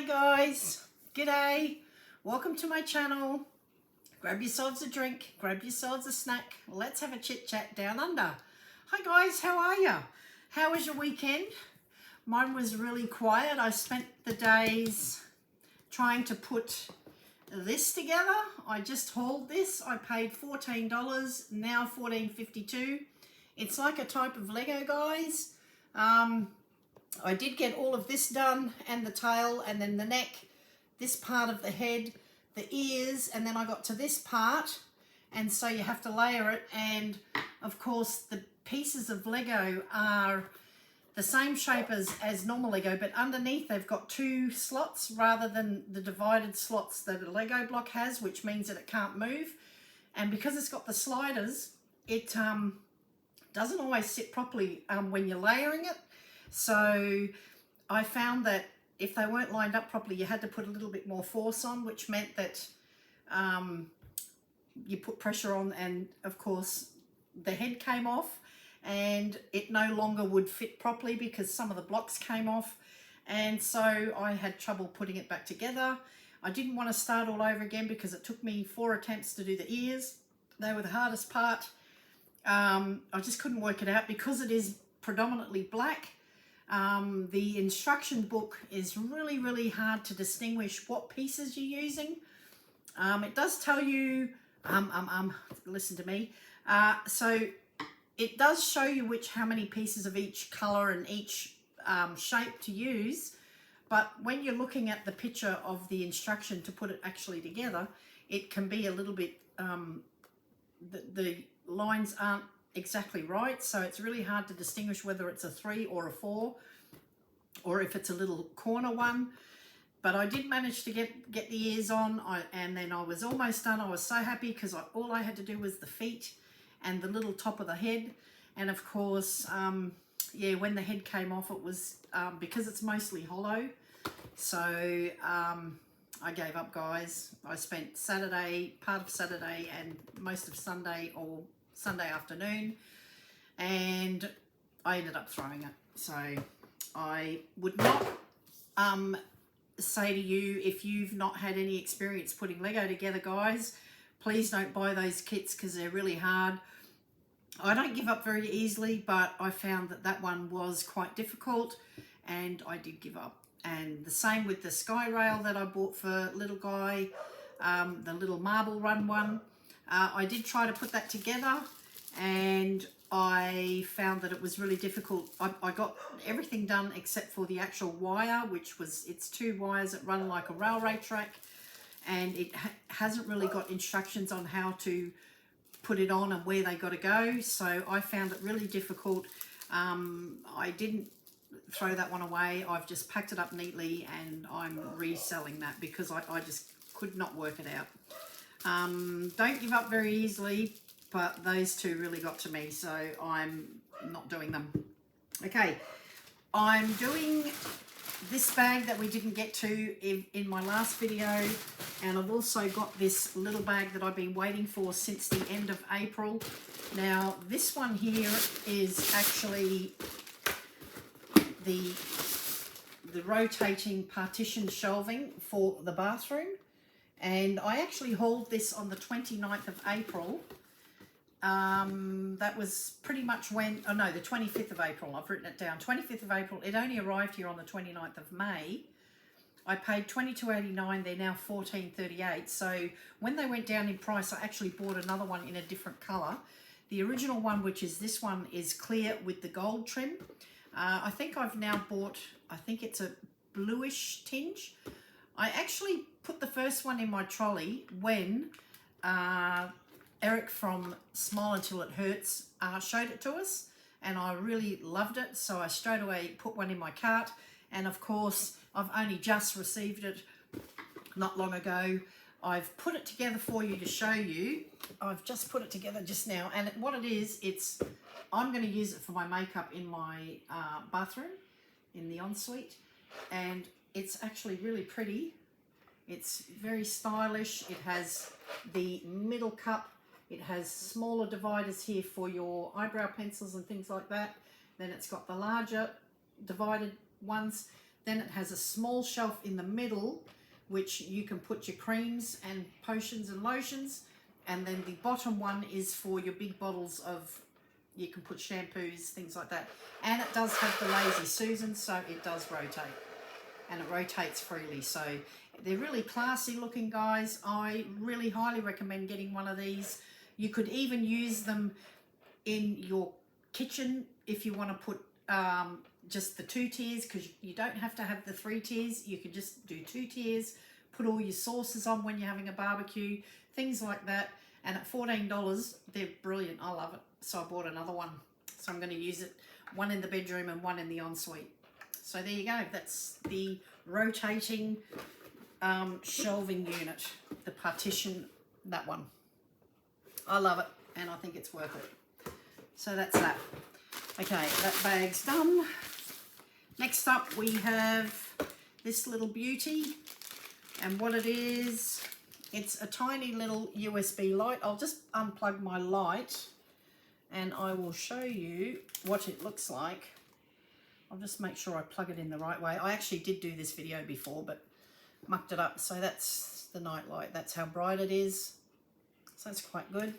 Hi guys, g'day, welcome to my channel. Grab yourselves a drink, grab yourselves a snack, let's have a chit chat down under. Hi guys, how are you? How was your weekend? Mine was really quiet. I spent the days trying to put this together. I just hauled this. I paid $14, now $14.52. It's like a type of Lego, guys. I did get all of this done, and the tail, and then the neck, this part of the head, the ears, and then I got to this part, and so you have to layer it. And of course the pieces of Lego are the same shape as normal Lego, but underneath they've got two slots rather than the divided slots that a Lego block has, which means that it can't move. And because it's got the sliders, it doesn't always sit properly when you're layering it. So I found that if they weren't lined up properly, you had to put a little bit more force on, which meant that you put pressure on, and of course the head came off and it no longer would fit properly because some of the blocks came off, and so I had trouble putting it back together. I didn't want to start all over again because it took me 4 attempts to do the ears. They were the hardest part. I just couldn't work it out because it is predominantly black. The instruction book is really hard to distinguish what pieces you're using. It does tell you, listen to me, so it does show you how many pieces of each color and each shape to use, but when you're looking at the picture of the instruction to put it actually together, it can be a little bit, the lines aren't exactly right, so it's really hard to distinguish whether it's a 3 or a 4, or if it's a little corner one. But I did manage to get the ears on, and then I was almost done. I was so happy because all I had to do was the feet and the little top of the head. And of course, yeah, when the head came off, it was because it's mostly hollow, so I gave up, guys. I spent Saturday, part of Saturday and most of Sunday, or Sunday afternoon, and I ended up throwing it. So I would not say to you, if you've not had any experience putting Lego together, guys, please don't buy those kits because they're really hard. I don't give up very easily, but I found that one was quite difficult and I did give up. And the same with the sky rail that I bought for little guy, the little marble run one. I did try to put that together and I found that it was really difficult. I got everything done except for the actual wire, which was, it's 2 wires that run like a railway track, and it hasn't really got instructions on how to put it on and where they got to go. So I found it really difficult. I didn't throw that one away. I've just packed it up neatly and I'm reselling that because I just could not work it out. Don't give up very easily, but those two really got to me, so I'm not doing them. Okay, I'm doing this bag that we didn't get to in my last video, and I've also got this little bag that I've been waiting for since the end of April. Now, this one here is actually the rotating partition shelving for the bathroom. And I actually hauled this on the 29th of April. That was pretty much when, oh no, the 25th of April. I've written it down. 25th of April. It only arrived here on the 29th of May. I paid $22.89. They're now $14.38. So when they went down in price, I actually bought another one in a different colour. The original one, which is this one, is clear with the gold trim. I think I've now bought, I think it's a bluish tinge. I actually put the first one in my trolley when Eric from Smile Until It Hurts showed it to us, and I really loved it, so I straight away put one in my cart. And of course I've only just received it not long ago. I've put it together for you to show you. I've just put it together just now, and what it is, I'm going to use it for my makeup in my bathroom, in the ensuite, and it's actually really pretty. It's very stylish. It has the middle cup. It has smaller dividers here for your eyebrow pencils and things like that. Then it's got the larger divided ones. Then it has a small shelf in the middle, which you can put your creams and potions and lotions. And then the bottom one is for your big bottles of, you can put shampoos, things like that. And it does have the Lazy Susan, so it does rotate. And it rotates freely. So they're really classy looking, guys. I really highly recommend getting one of these. You could even use them in your kitchen if you want to put just the 2 tiers, because you don't have to have the 3 tiers. You can just do 2 tiers, put all your sauces on when you're having a barbecue, things like that. And at $14, they're brilliant. I love it. So I bought another one. So I'm going to use it, one in the bedroom and one in the ensuite. So there you go. That's the rotating shelving unit, the partition, that one. I love it, and I think it's worth it. So that's that. Okay, that bag's done. Next up we have this little beauty, and what it is, it's a tiny little USB light. I'll just unplug my light and I will show you what it looks like. I'll just make sure I plug it in the right way. I actually did do this video before, but mucked it up. So that's the night light. That's how bright it is. So that's quite good.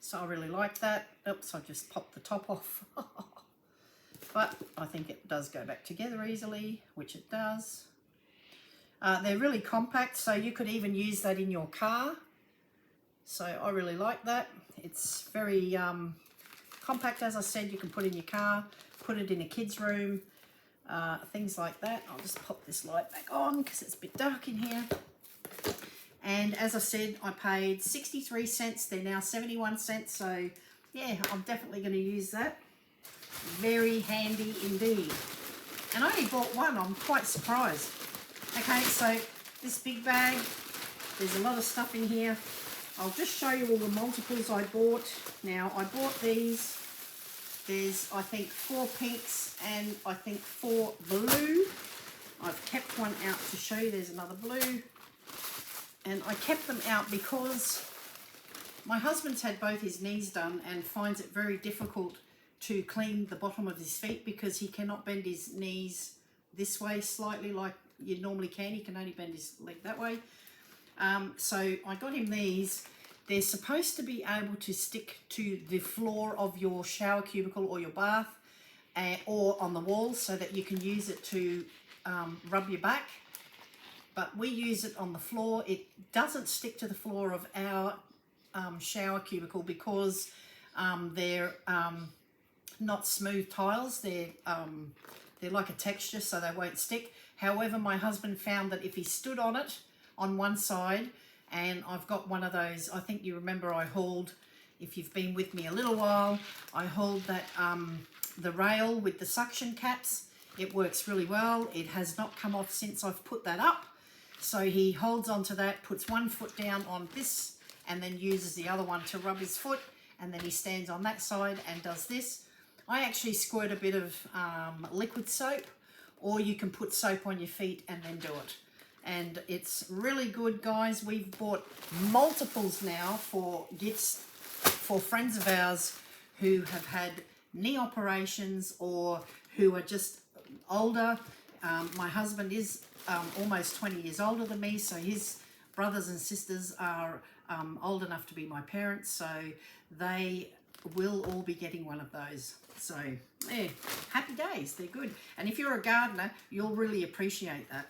So I really like that. Oops, I just popped the top off. But I think it does go back together easily, which it does. They're really compact, so you could even use that in your car. So I really like that. It's very compact, as I said. You can put in your car, put it in a kid's room, things like that. I'll just pop this light back on because it's a bit dark in here. And as I said, I paid 63 cents. They're now 71 cents. So yeah, I'm definitely going to use that. Very handy indeed. And I only bought one. I'm quite surprised. Okay, so this big bag, there's a lot of stuff in here. I'll just show you all the multiples I bought. Now, I bought these. There's, I think, 4 pinks and I think 4 blue. I've kept one out to show you. There's another blue. And I kept them out because my husband's had both his knees done and finds it very difficult to clean the bottom of his feet because he cannot bend his knees this way slightly like you normally can. He can only bend his leg that way. So I got him these. They're supposed to be able to stick to the floor of your shower cubicle or your bath or on the wall so that you can use it to rub your back. But we use it on the floor. It doesn't stick to the floor of our shower cubicle because they're not smooth tiles. They're like a texture, so they won't stick. However, my husband found that if he stood on it on one side, and I've got one of those, I think you remember I hauled, if you've been with me a little while, I hauled that the rail with the suction caps. It works really well. It has not come off since I've put that up. So he holds onto that, puts one foot down on this, and then uses the other one to rub his foot, and then he stands on that side and does this. I actually squirt a bit of liquid soap, or you can put soap on your feet and then do it. And it's really good, guys. We've bought multiples now for gifts for friends of ours who have had knee operations or who are just older. My husband is almost 20 years older than me, so his brothers and sisters are old enough to be my parents, so they will all be getting one of those. So yeah, happy days. They're good, and if you're a gardener, you'll really appreciate that.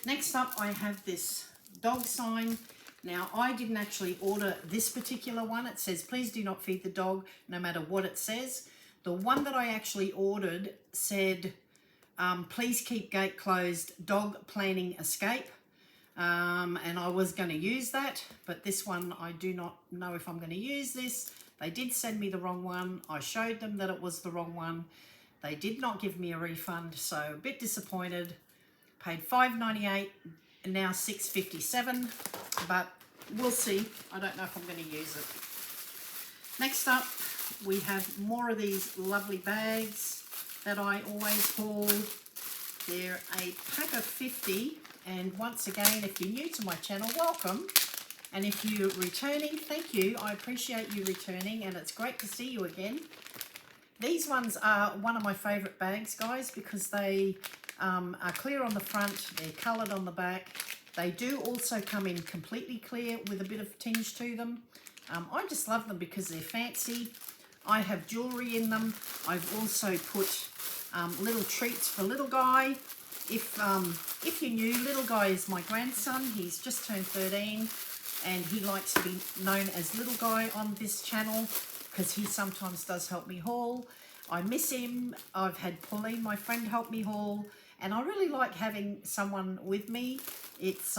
Next up, I have this dog sign. Now, I didn't actually order this particular one. It says, please do not feed the dog, no matter what it says. The one that I actually ordered said, please keep gate closed, dog planning escape. And I was going to use that, but this one, I do not know if I'm going to use this. They did send me the wrong one. I showed them that it was the wrong one. They did not give me a refund, so a bit disappointed. Paid $5.98 and now $6.57, but we'll see. I don't know if I'm going to use it. Next up, we have more of these lovely bags that I always haul. They're a pack of 50, and once again, if you're new to my channel, welcome. And if you're returning, thank you. I appreciate you returning, and it's great to see you again. These ones are one of my favourite bags, guys, because they are clear on the front, they're coloured on the back. They do also come in completely clear with a bit of tinge to them. I just love them because they're fancy. I have jewellery in them. I've also put little treats for little guy. If you knew, little guy is my grandson. He's just turned 13 and he likes to be known as little guy on this channel because he sometimes does help me haul. I miss him. I've had Pauline, my friend, help me haul, and I really like having someone with me. It's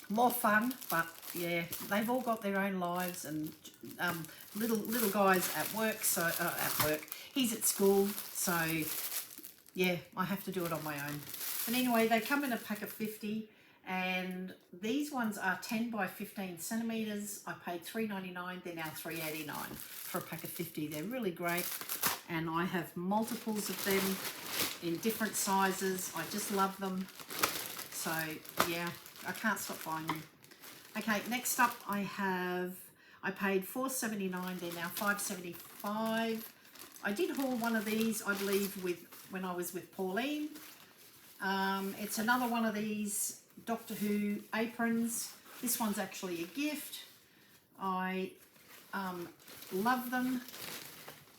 more fun, but yeah, they've all got their own lives, and little guys at work, so he's at school, so yeah, I have to do it on my own. But anyway, they come in a pack of 50, and these ones are 10 by 15 centimeters. I paid $3.99. They're now $3.89 for a pack of 50. They're really great, and I have multiples of them in different sizes. I just love them. So yeah, I can't stop buying them. Okay, next up I paid $4.79. They're now $5.75. I did haul one of these, I believe, when I was with Pauline. It's another one of these Doctor Who aprons. This one's actually a gift. I love them.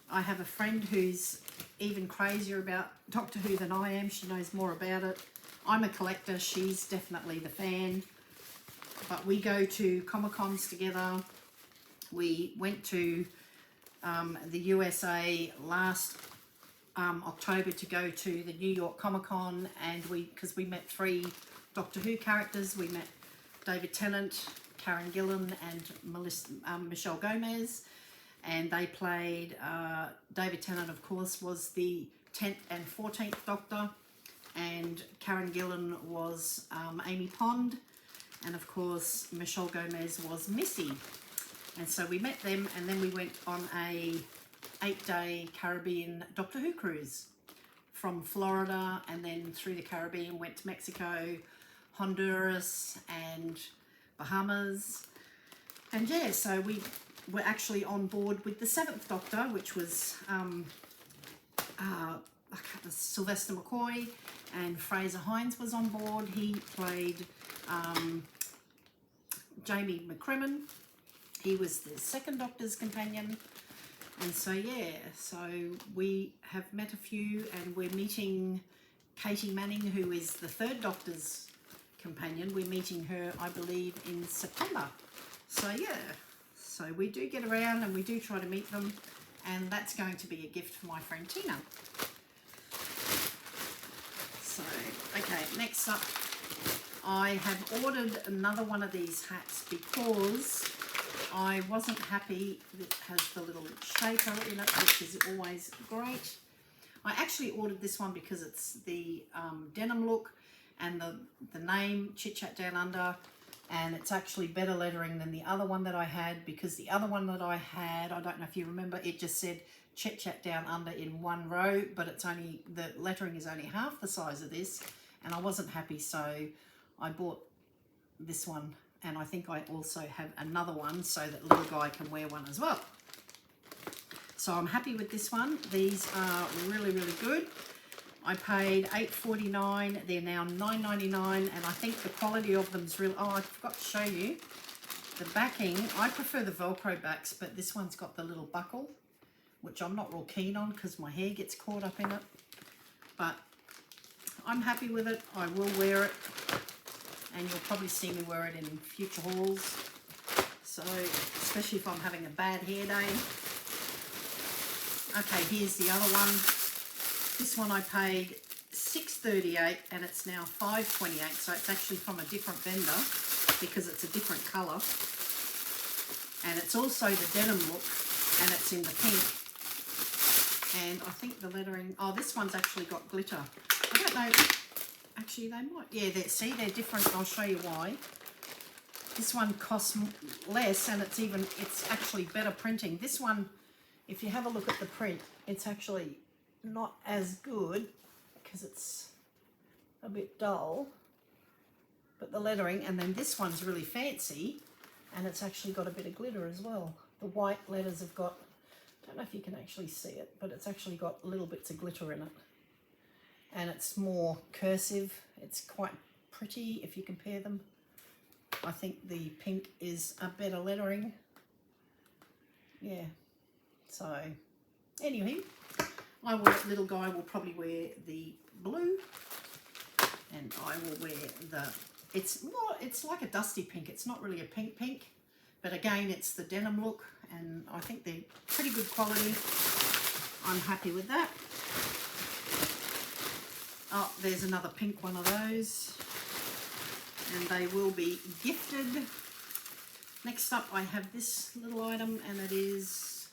I have a friend who's even crazier about Doctor Who than I am. She knows more about it. I'm a collector. She's definitely the fan. But we go to Comic-Cons together. We went to the USA last October to go to the New York Comic-Con, and because we met 3 Doctor Who characters. We met David Tennant, Karen Gillan, and Michelle Gomez, and they played, David Tennant, of course, was the 10th and 14th Doctor, and Karen Gillan was Amy Pond, and of course Michelle Gomez was Missy. And so we met them, and then we went on a 8-day Caribbean Doctor Who cruise from Florida, and then through the Caribbean, went to Mexico, Honduras, and Bahamas. And yeah, so we were actually on board with the 7th Doctor, which was Sylvester McCoy, and Fraser Hines was on board. He played Jamie McCrimmon. He was the 2nd Doctor's companion. And so yeah, so we have met a few, and we're meeting Katie Manning, who is the 3rd Doctor's companion. We're meeting her, I believe, in September. So yeah, so we do get around and we do try to meet them, and that's going to be a gift for my friend Tina. So, okay, next up, I have ordered another one of these hats because I wasn't happy. It has the little shaker in it, which is always great. I actually ordered this one because it's the denim look, and the name Chit Chat Down Under, and it's actually better lettering than the other one that I had, because the other one that I had, I don't know if you remember, it just said Chit Chat Down Under in one row, but it's only, the lettering is only half the size of this, and I wasn't happy, so I bought this one. And I think I also have another one so that little guy can wear one as well. So I'm happy with this one. These are really, really good. I paid $8.49. They're now $9.99, and I think the quality of them is real. Oh, I forgot to show you the backing. I prefer the Velcro backs, but this one's got the little buckle, which I'm not real keen on because my hair gets caught up in it. But I'm happy with it. I will wear it, and you'll probably see me wear it in future hauls. So, especially if I'm having a bad hair day. Okay, here's the other one. This one I paid $6.38, and it's now $5.28. So it's actually from a different vendor because it's a different colour. And it's also the denim look, and it's in the pink. And I think the lettering, oh, this one's actually got glitter. I don't know. Actually, they might. Yeah, see, they're different. I'll show you why. This one costs less, and it's actually better printing. This one, if you have a look at the print, it's actually not as good because it's a bit dull. But the lettering, and then this one's really fancy, and it's actually got a bit of glitter as well. The white letters have got, don't know if you can actually see it, but it's actually got little bits of glitter in it. And it's more cursive. It's quite pretty if you compare them. I think the pink is a better lettering. Yeah. So, anyway, little guy will probably wear the blue, and I will wear the, it's like a dusty pink. It's not really a pink, but again, it's the denim look, and I think they're pretty good quality. I'm happy with that. Oh, there's another pink one of those, and they will be gifted. Next up, I have this little item, and it is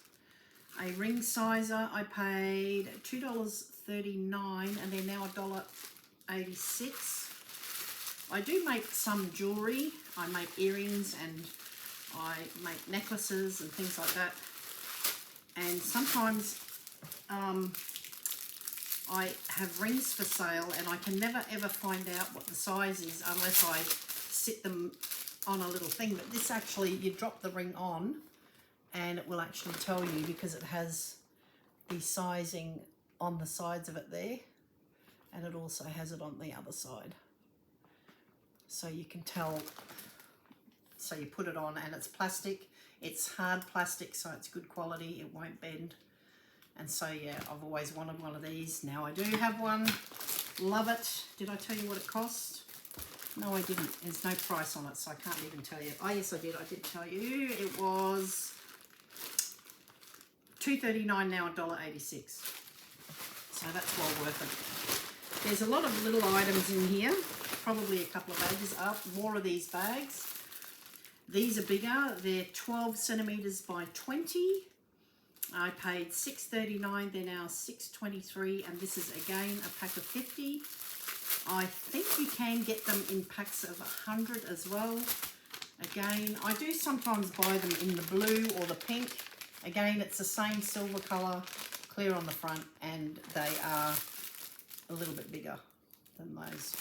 a ring sizer. I paid $2.39, and they're now $1.86. I do make some jewellery. I make earrings, and I make necklaces and things like that. And sometimes I have rings for sale, and I can never ever find out what the size is unless I sit them on a little thing. But this actually, you drop the ring on and it will actually tell you, because it has the sizing on the sides of it there, and it also has it on the other side. So you can tell. So you put it on, and it's plastic. It's hard plastic, so it's good quality. It won't bend. And so, yeah, I've always wanted one of these. Now I do have one. Love it. Did I tell you what it cost? No, I didn't. There's no price on it, so I can't even tell you. Oh, yes, I did. I did tell you. It was $2.39, now $1.86. So that's well worth it. There's a lot of little items in here. Probably a couple of bags up. More of these bags. These are bigger. They're 12 centimetres by 20. I paid $6.39, they're now $6.23, and this is again a pack of 50. I think you can get them in packs of 100 as well. Again, I do sometimes buy them in the blue or the pink. Again, it's the same silver colour, clear on the front, and they are a little bit bigger than those.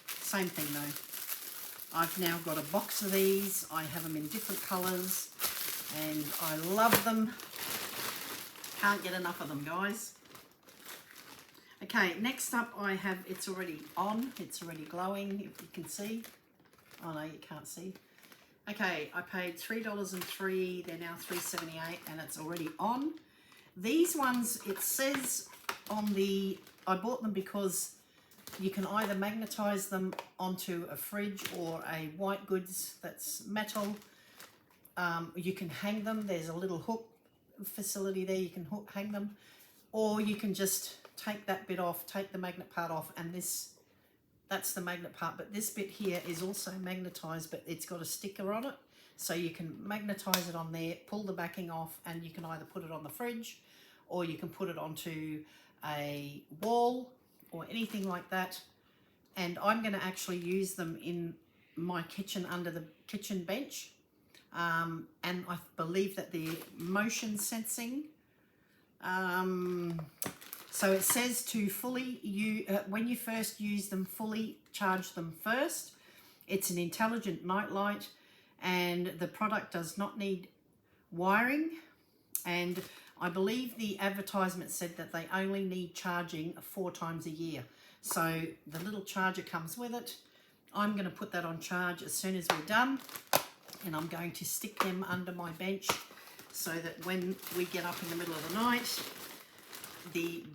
Same thing though. I've now got a box of these. I have them in different colours, and I love them. Can't get enough of them, guys. Okay, next up I have, it's already on, it's already glowing, if you can see. Oh no, you can't see. Okay, I paid $3.03, they're now $3.78, and it's already on. These ones, it says on the, I bought them because you can either magnetize them onto a fridge or a white goods that's metal. You can hang them, there's a little hook facility there, you can hang them, or you can just take that bit off, take the magnet part off, and that's the magnet part, but this bit here is also magnetized, but it's got a sticker on it, so you can magnetize it on there, pull the backing off, and you can either put it on the fridge, or you can put it onto a wall or anything like that. And I'm going to actually use them in my kitchen under the kitchen bench. And I believe that the motion sensing, so it says to fully, when you first use them, fully charge them first. It's an intelligent night light, and the product does not need wiring. And I believe the advertisement said that they only need charging 4 times a year. So the little charger comes with it. I'm going to put that on charge as soon as we're done. And I'm going to stick them under my bench so that when we get up in the middle of the night, the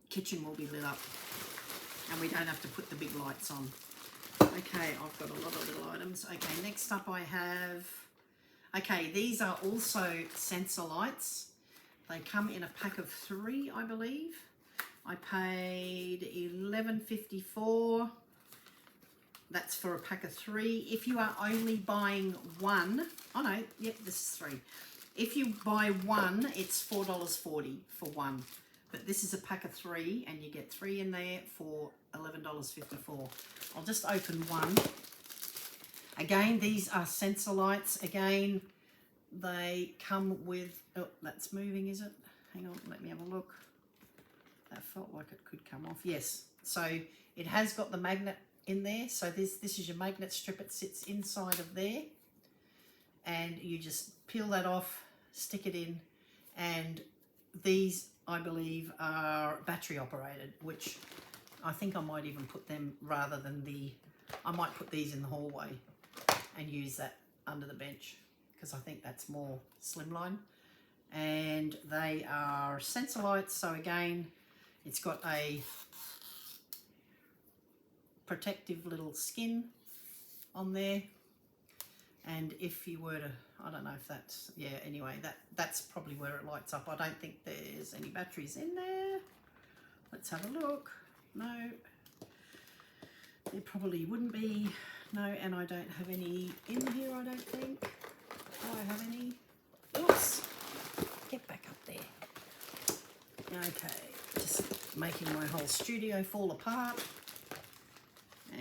kitchen will be lit up and we don't have to put the big lights on. Okay, I've got a lot of little items. Okay, next up I have, okay, these are also sensor lights. They come in a pack of 3, I believe. I paid $11.54. That's for a pack of 3. If you are only buying one, oh no, yep, this is 3. If you buy one, it's $4.40 for one. But this is a pack of 3, and you get 3 in there for $11.54. I'll just open one. Again, these are sensor lights. Again, they come with, oh, that's moving, is it? Hang on, let me have a look. That felt like it could come off. Yes, so it has got the magnet in there. So this is your magnet strip. It sits inside of there, and you just peel that off, stick it in, and these I believe are battery operated, which I think I might even put them rather than I might put these in the hallway and use that under the bench because I think that's more slimline. And they are sensor lights, so again it's got a protective little skin on there, and if you were to, I don't know if that's, yeah, anyway, that's probably where it lights up. I don't think there's any batteries in there. Let's have a look. No, there probably wouldn't be. No, and I don't have any in here, I don't think. Do I have any? Oops, get back up there. Okay, just making my whole studio fall apart.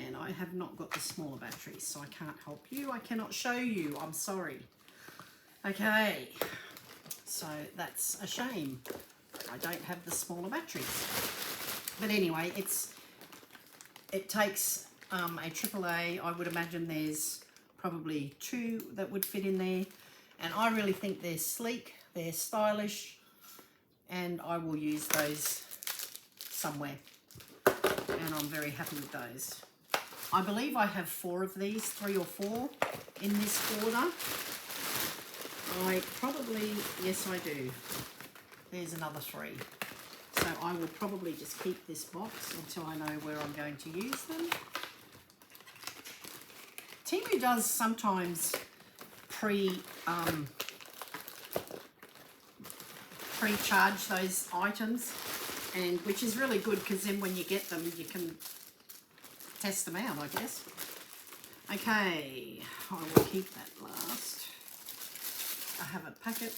And I have not got the smaller batteries, so I can't help you. I cannot show you, I'm sorry. Okay, so that's a shame. I don't have the smaller batteries. But anyway, it takes a AAA. I would imagine there's probably 2 that would fit in there. And I really think they're sleek, they're stylish, and I will use those somewhere. And I'm very happy with those. I believe I have 4 of these, 3 or 4 in this order. I probably, yes I do. There's another 3. So I will probably just keep this box until I know where I'm going to use them. TEMU does sometimes pre-charge those items, and which is really good because then when you get them you can test them out, I guess. Okay, I will keep that last. I have a packet.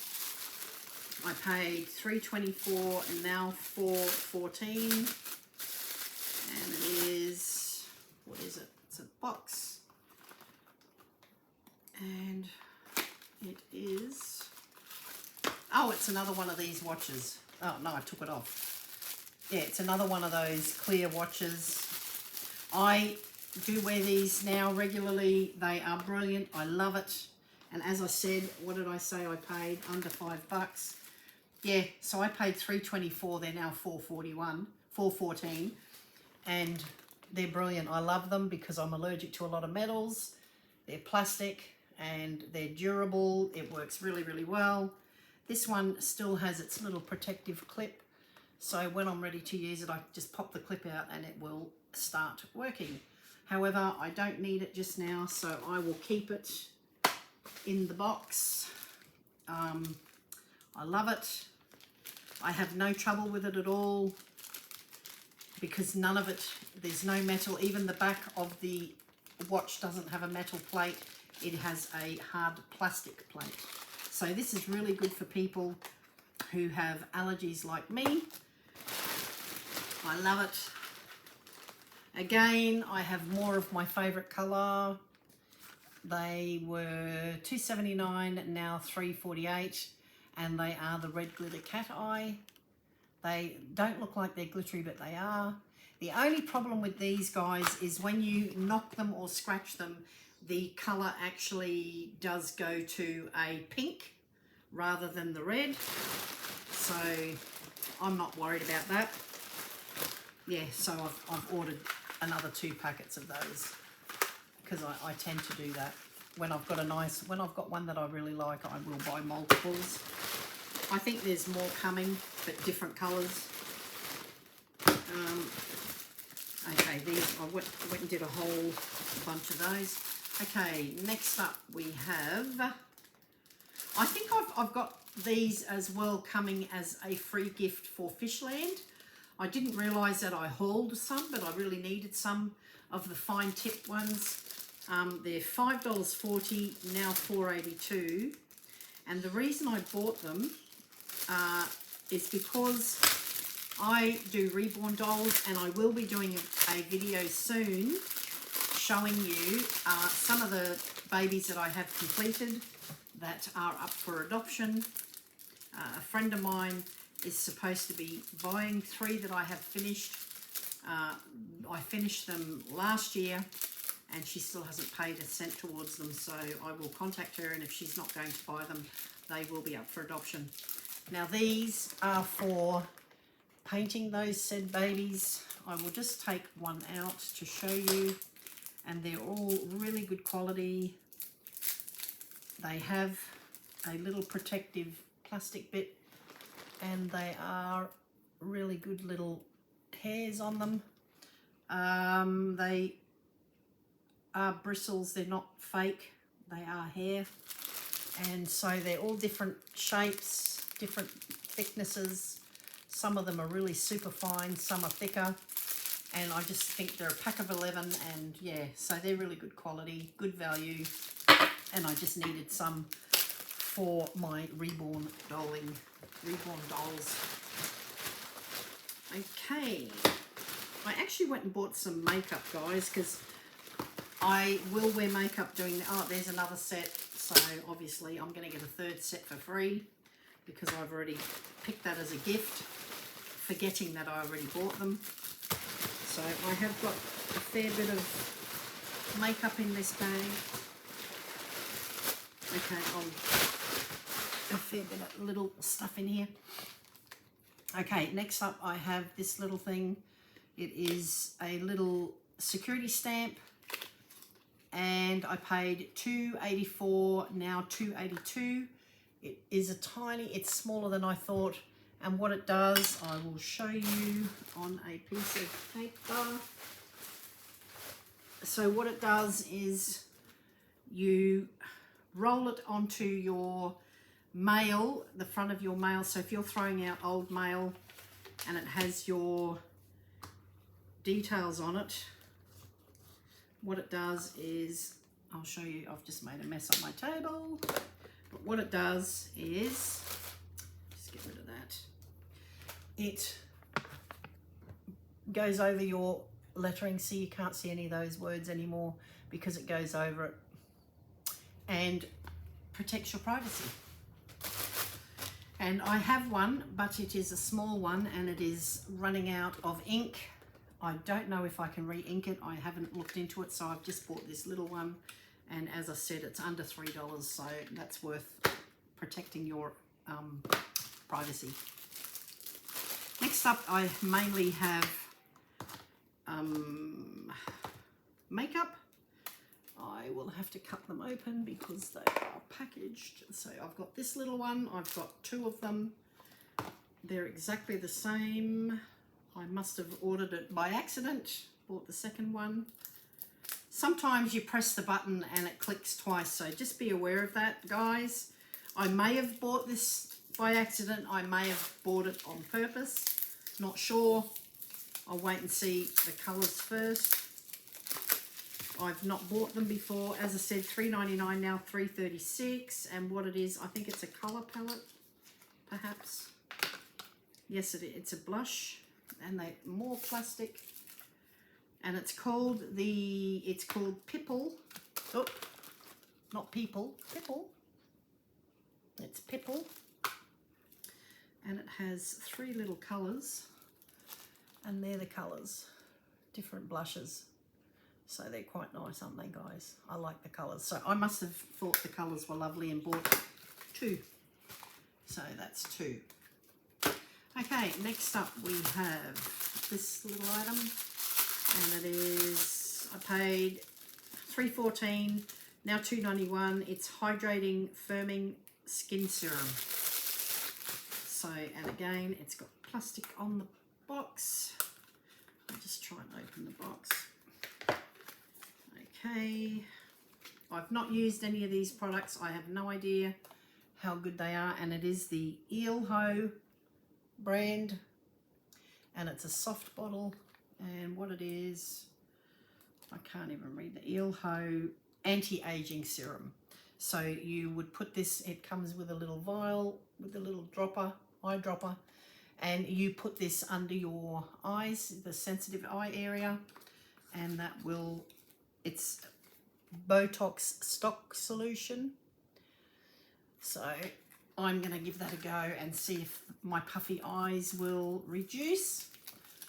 I paid $3.24 and now $4.14, and it is, what is it? It's a box, and it is, oh, it's another one of these watches. Oh no, I took it off. Yeah, it's another one of those clear watches. I do wear these now regularly. They are brilliant. I love it. And as I said, what did I say I paid? Under $5. Yeah, so I paid $3.24. They're now $4.14, and they're brilliant. I love them because I'm allergic to a lot of metals. They're plastic and they're durable. It works really, really well. This one still has its little protective clip. So when I'm ready to use it, I just pop the clip out and it will start working. However, I don't need it just now, so I will keep it in the box. I love it. I have no trouble with it at all because none of it, there's no metal. Even the back of the watch doesn't have a metal plate. It has a hard plastic plate. So this is really good for people who have allergies like me. I love it. Again, I have more of my favorite color. They were $2.79, now $3.48, and they are the red glitter cat eye. They don't look like they're glittery, but they are. The only problem with these guys is when you knock them or scratch them, the color actually does go to a pink rather than the red. So I'm not worried about that. Yeah, so I've ordered another 2 packets of those because I tend to do that. When I've got one that I really like, I will buy multiples. I think there's more coming, but different colours. Okay, these, I went and did a whole bunch of those. Okay, next up we have, I think I've got these as well coming as a free gift for Fishland. I didn't realise that I hauled some, but I really needed some of the fine tip ones. They're $5.40, now $4.82. And the reason I bought them is because I do reborn dolls, and I will be doing a video soon showing you some of the babies that I have completed that are up for adoption. A friend of mine is supposed to be buying 3 that I have finished. I finished them last year and she still hasn't paid a cent towards them, so I will contact her, and if she's not going to buy them, they will be up for adoption. Now these are for painting those said babies. I will just take one out to show you, and they're all really good quality. They have a little protective plastic bit, and they are really good little hairs on them. They are bristles, they're not fake, they are hair, and so they're all different shapes, different thicknesses. Some of them are really super fine, some are thicker, and I just think they're a pack of 11, and yeah, so they're really good quality, good value, and I just needed some for my reborn dolls. Okay, I actually went and bought some makeup, guys, because I will wear makeup doing, oh, there's another set, so obviously I'm going to get a third set for free because I've already picked that as a gift, forgetting that I already bought them. So I have got a fair bit of makeup in this bag. Okay, a fair bit of little stuff in here. Okay, next up I have this little thing. It is a little security stamp, and I paid $2.84, now $2.82. It is a tiny, it's smaller than I thought, and what it does, I will show you on a piece of paper. So what it does is you roll it onto your mail, the front of your mail. So if you're throwing out old mail and it has your details on it, what it does is, I'll show you, I've just made a mess on my table, but what it does is, just get rid of that, it goes over your lettering, so you can't see any of those words anymore because it goes over it, and protects your privacy. And I have one, but it is a small one and it is running out of ink. I don't know if I can re-ink it. I haven't looked into it, so I've just bought this little one. And as I said, it's under $3, so that's worth protecting your privacy. Next up, I mainly have makeup. I will have to cut them open because they are packaged. So I've got this little one. I've got two of them. They're exactly the same. I must have ordered it by accident. Bought the second one. Sometimes you press the button and it clicks twice, so just be aware of that, guys. I may have bought this by accident. I may have bought it on purpose. Not sure. I'll wait and see the colours first. I've not bought them before. As I said, $3.99 now, $3.36. And what it is, I think it's a colour palette, perhaps. Yes, it's a blush, and they're more plastic. And it's called Pipple. Oh, not People, Pipple. It's Pipple. And it has 3 little colours. And they're the colours, different blushes. So they're quite nice, aren't they, guys? I like the colours. So I must have thought the colours were lovely and bought 2. So that's 2. Okay, next up we have this little item. And it is, I paid $3.14, now $2.91. It's Hydrating Firming Skin Serum. So, and again, it's got plastic on the box. I'll just try and open the box. Okay, I've not used any of these products. I have no idea how good they are, and it is the Eelho brand, and it's a soft bottle, and what it is, I can't even read, the Eelho anti-aging serum. So you would put this, it comes with a little vial with a little dropper, eyedropper, and you put this under your eyes, the sensitive eye area, and that will, it's Botox stock solution. So I'm going to give that a go and see if my puffy eyes will reduce,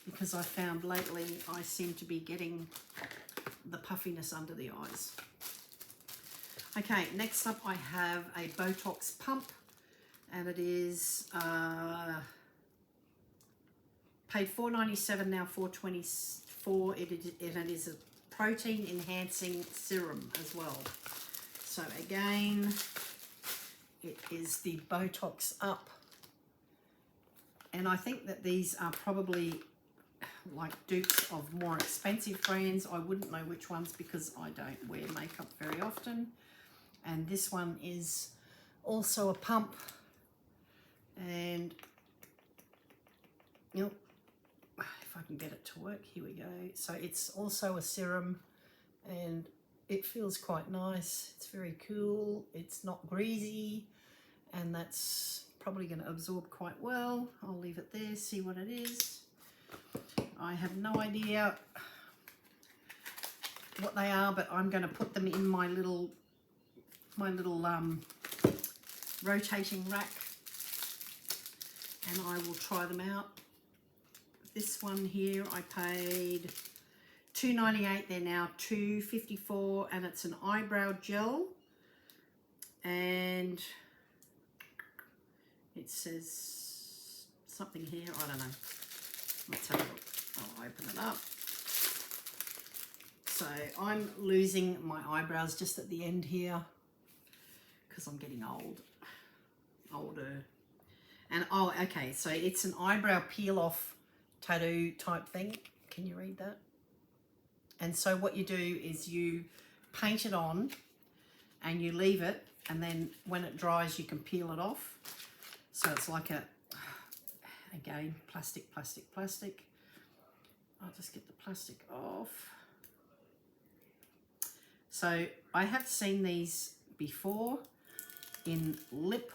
because I found lately I seem to be getting the puffiness under the eyes. Okay, next up I have a Botox pump. and it is paid $4.97, now $4.24. It is a protein enhancing serum as well. So again, it is the Botox Up, and I think that these are probably like dupes of more expensive brands. I wouldn't know which ones because I don't wear makeup very often. And this one is also a pump, and you know, if I can get it to work, here we go. So it's also a serum, and it feels quite nice. It's very cool. It's not greasy, and that's probably going to absorb quite well. I'll leave it there, see what it is. I have no idea what they are, but I'm going to put them in my little rotating rack, and I will try them out. This one here I paid $2.98. They're now $2.54, and it's an eyebrow gel, and it says something here, I don't know. Let's have a look. I'll open it up. So I'm losing my eyebrows just at the end here because I'm getting older. And oh, okay, so it's an eyebrow peel off tattoo type thing. Can you read that? And so what you do is you paint it on and you leave it, and then when it dries you can peel it off. So it's like a, again, plastic. I'll just get the plastic off. So I have seen these before in lip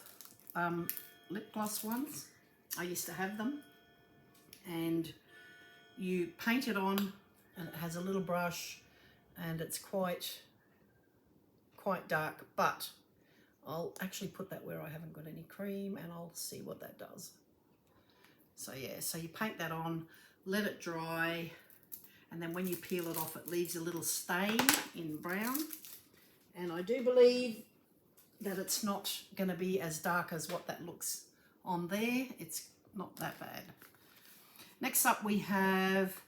gloss ones. I used to have them, and you paint it on, and it has a little brush, and it's quite dark, but I'll actually put that where I haven't got any cream, and I'll see what that does. So yeah, so you paint that on, let it dry, and then when you peel it off, it leaves a little stain in brown. And I do believe that it's not going to be as dark as what that looks on there. It's not that bad. Next up we have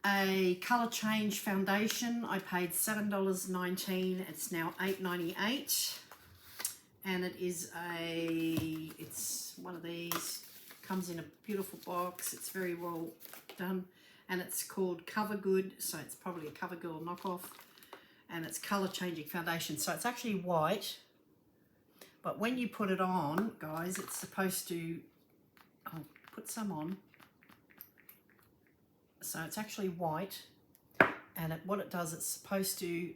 a colour change foundation. I paid $7.19. It's now $8.98, and it is it's one of these. Comes in a beautiful box. It's very well done, and it's called Cover Good, so it's probably a CoverGirl knockoff, and it's colour changing foundation. So it's actually white, but when you put it on, guys, it's supposed to, I'll put some on. So it's actually white, and what it does, it's supposed to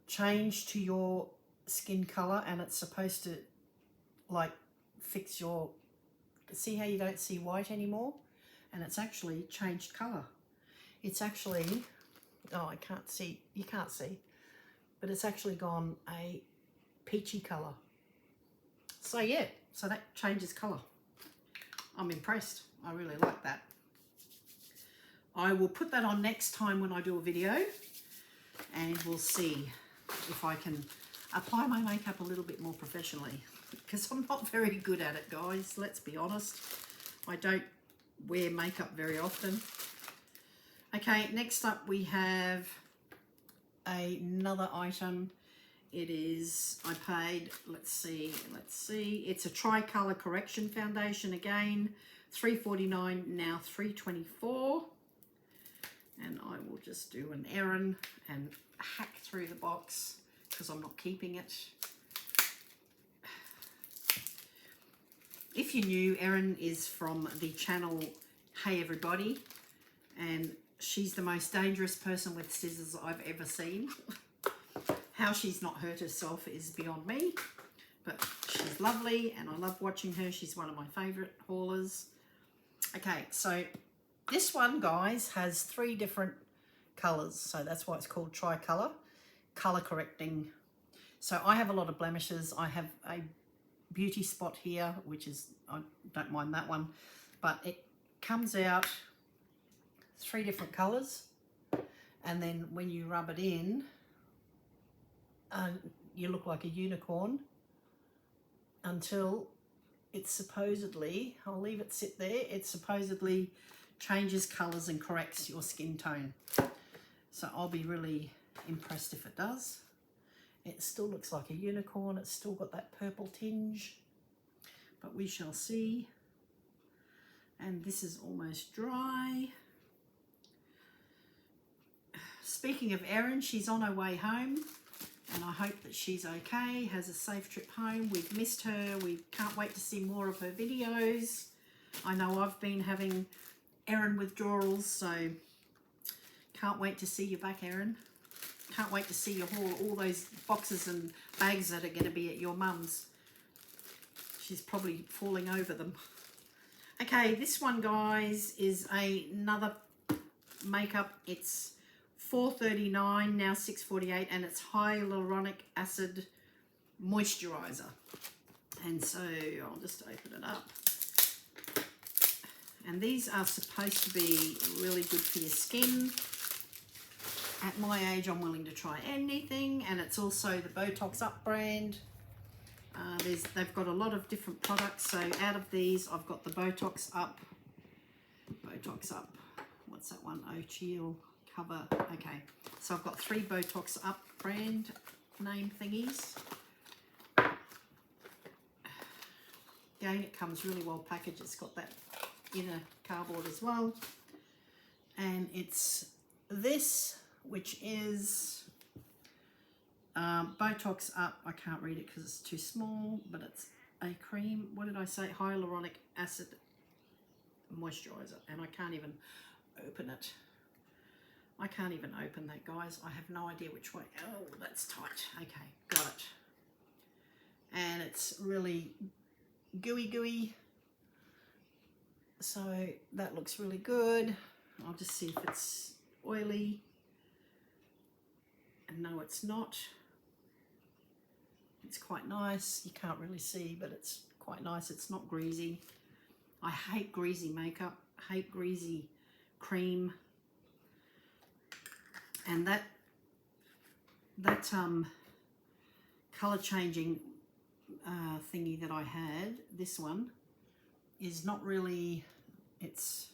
change to your skin colour, and it's supposed to like fix your, see how you don't see white anymore, and it's actually changed colour. It's actually, oh, I can't see, you can't see, but it's actually gone a peachy colour. So yeah, so that changes colour. I'm impressed. I really like that. I will put that on next time when I do a video, and we'll see if I can apply my makeup a little bit more professionally, because I'm not very good at it, guys. Let's be honest. I don't wear makeup very often. Okay, next up we have another item. It is, I paid, let's see, it's a Tri-Colour Correction Foundation again, $3.49, now $3.24. And I will just do an errand and hack through the box because I'm not keeping it. If you're new, Erin is from the channel Hey Everybody, and she's the most dangerous person with scissors I've ever seen. How she's not hurt herself is beyond me, but she's lovely and I love watching her. She's one of my favourite haulers. Okay, so this one, guys, has 3 different colours, so that's why it's called Tri-Colour, colour correcting. So I have a lot of blemishes. I have a beauty spot here, which is, I don't mind that one, but it comes out 3 different colours, and then when you rub it in, you look like a unicorn, until it supposedly, I'll leave it sit there, it supposedly changes colours and corrects your skin tone. So I'll be really impressed if it does. It still looks like a unicorn. It's still got that purple tinge, but we shall see. And this is almost dry. Speaking of Erin, she's on her way home, and I hope that she's okay, has a safe trip home. We've missed her. We can't wait to see more of her videos. I know I've been having Erin withdrawals, so can't wait to see you back, Erin. Can't wait to see you haul all those boxes and bags that are going to be at your mum's. She's probably falling over them. Okay, this one, guys, is another makeup. It's $4.39, now $6.48, and it's hyaluronic acid moisturizer. And so I'll just open it up. And these are supposed to be really good for your skin. At my age, I'm willing to try anything, and it's also the Botox Up brand. They've got a lot of different products, so out of these, I've got the Botox Up. What's that one? O'Chiel cover. Okay, so I've got 3 Botox Up brand name thingies. Again, it comes really well packaged. It's got that inner cardboard as well, and it's this, which is Botox Up. I can't read it because it's too small, but it's a cream. What did I say? Hyaluronic acid moisturizer, and I can't even open it. I can't even open that, guys. I have no idea which way. Oh, that's tight. Okay, got it. And it's really gooey. So that looks really good. I'll just see if it's oily. And no, it's not. It's quite nice. You can't really see, but it's quite nice. It's not greasy. I hate greasy makeup. I hate greasy cream. And that color changing thingy that I had, this one, is not really, it's,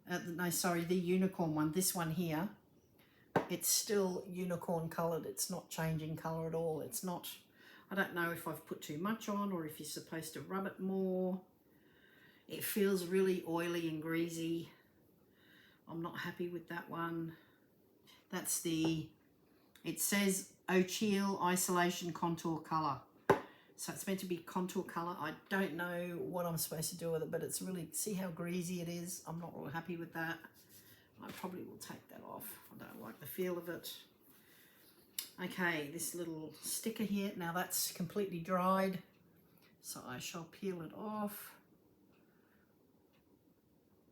no, sorry, the unicorn one, this one here, it's still unicorn colored. It's not changing color at all. It's not, I don't know if I've put too much on or if you're supposed to rub it more. It feels really oily and greasy. I'm not happy with that one. That's the, it says O'Chiel Isolation Contour Color. So it's meant to be contour color. I don't know what I'm supposed to do with it, but it's really, see how greasy it is? I'm not real happy with that. I probably will take that off. I don't like the feel of it. Okay, this little sticker here. Now that's completely dried, so I shall peel it off.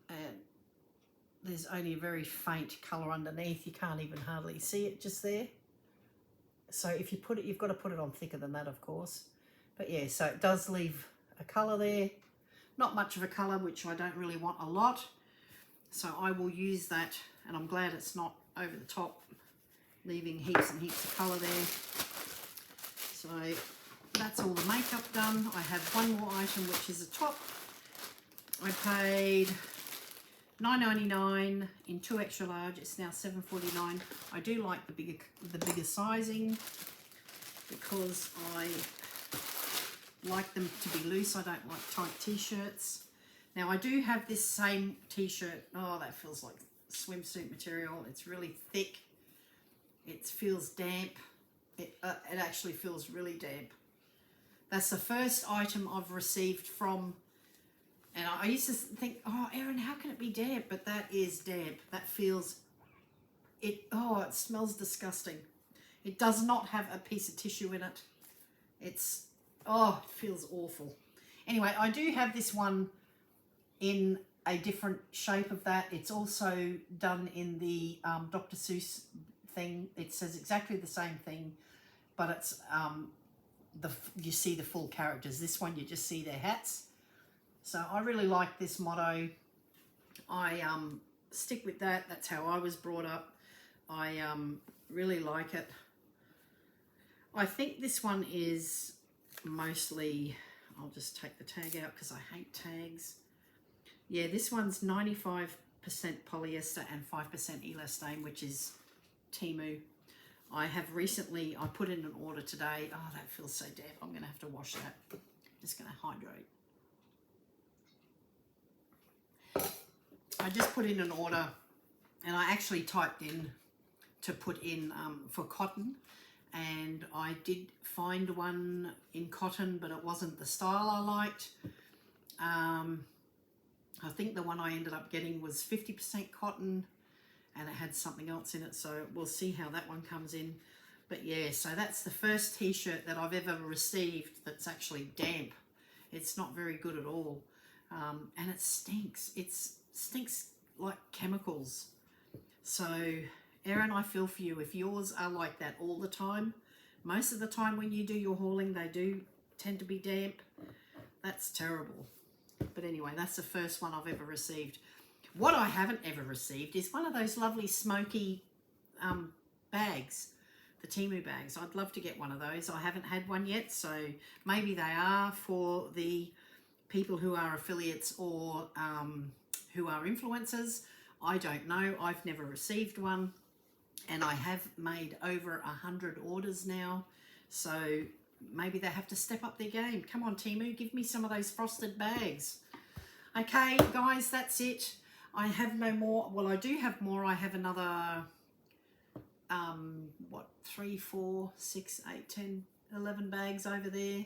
And there's only a very faint color underneath. You can't even hardly see it just there. So if you put it, you've got to put it on thicker than that, of course. But yeah, so it does leave a color there. Not much of a color, which I don't really want a lot. So I will use that, and I'm glad it's not over the top, leaving heaps and heaps of color there. So that's all the makeup done. I have one more item, which is a top. I paid $9.99 in 2 extra large. It's now $7.49. I do like the bigger sizing because I like them to be loose. I don't like tight t-shirts. Now I do have this same t-shirt. Oh, that feels like swimsuit material. It's really thick. It feels damp. It actually feels really damp. That's the first item I've received from, and I used to think, oh, Erin, how can it be damp? But that is damp. That feels, it smells disgusting. It does not have a piece of tissue in it. It's, oh, it feels awful. Anyway, I do have this one in a different shape of that. It's also done in the Dr. Seuss thing. It says exactly the same thing, but it's you see the full characters. This one you just see their hats. So I really like this motto. I stick with that. That's how I was brought up. I really like it. I think this one is mostly, I'll just take the tag out because I hate tags. Yeah, this one's 95% polyester and 5% elastane, which is TEMU. I have recently, I put in an order today. Oh, that feels so damp. I'm going to have to wash that. Just going to hydrate. I just put in an order, and I actually typed in to put in for cotton, and I did find one in cotton, but it wasn't the style I liked. I think the one I ended up getting was 50% cotton, and it had something else in it, so we'll see how that one comes in. But yeah, so that's the first t-shirt that I've ever received that's actually damp. It's not very good at all, and it stinks. It stinks like chemicals. So Erin, I feel for you. If yours are like that all the time, most of the time when you do your hauling, they do tend to be damp. That's terrible. But anyway, that's the first one I've ever received. What I haven't ever received is one of those lovely smoky bags, the TEMU bags. I'd love to get one of those. I haven't had one yet, so maybe they are for the people who are affiliates or who are influencers. I don't know. I've never received one, and I have made over 100 orders now, so maybe they have to step up their game. Come on, TEMU, give me some of those frosted bags. Okay, guys, that's it. I have no more. Well, I do have more. I have another, 3, 4, 6, 8, 10, 11 bags over there.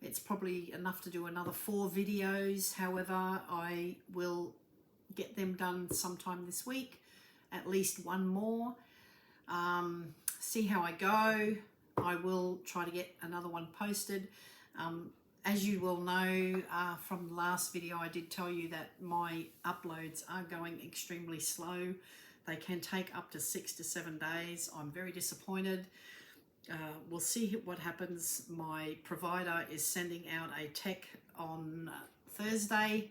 It's probably enough to do another 4 videos. However, I will get them done sometime this week. At least one more. See how I go. I will try to get another one posted. As you will know from the last video, I did tell you that my uploads are going extremely slow. They can take up to 6 to 7 days. I'm very disappointed. We'll see what happens. My provider is sending out a tech on Thursday,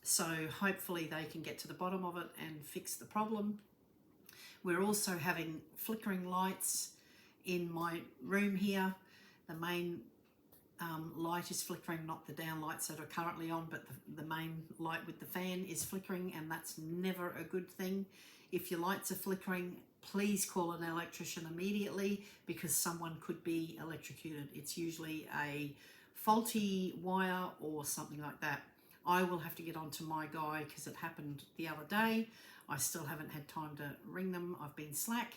so hopefully they can get to the bottom of it and fix the problem. We're also having flickering lights in my room here. The main light is flickering, not the down lights that are currently on, but the main light with the fan is flickering, and that's never a good thing. If your lights are flickering, please call an electrician immediately, because someone could be electrocuted. It's usually a faulty wire or something like that. I will have to get on to my guy because it happened the other day. I still haven't had time to ring them. I've been slack,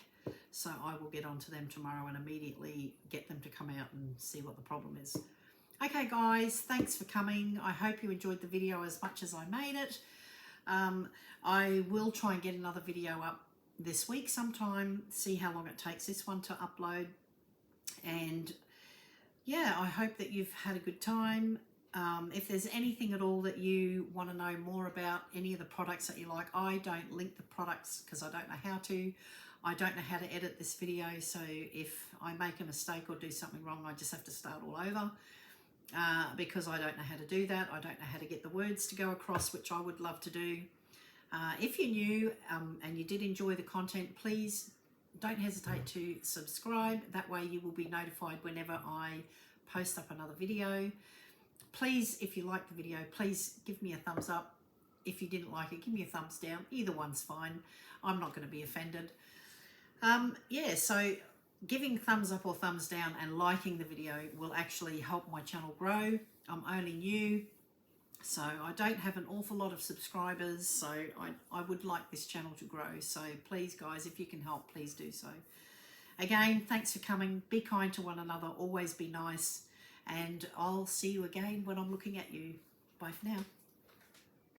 so I will get on to them tomorrow and immediately get them to come out and see what the problem is. Okay guys, thanks for coming. I hope you enjoyed the video as much as I made it. I will try and get another video up this week sometime, see how long it takes this one to upload. And yeah, I hope that you've had a good time. If there's anything at all that you want to know more about, any of the products that you like, I don't link the products because I don't know how to. I don't know how to edit this video, so if I make a mistake or do something wrong, I just have to start all over because I don't know how to do that. I don't know how to get the words to go across, which I would love to do. If you're new and you did enjoy the content, please don't hesitate to subscribe. That way you will be notified whenever I post up another video. Please, if you liked the video, please give me a thumbs up. If you didn't like it, give me a thumbs down. Either one's fine. I'm not going to be offended. Yeah, so giving thumbs up or thumbs down and liking the video will actually help my channel grow. I'm only new, so I don't have an awful lot of subscribers, so I would like this channel to grow. So please guys, if you can help, please do so. Again, thanks for coming. Be kind to one another. Always be nice. And I'll see you again when I'm looking at you. Bye for now.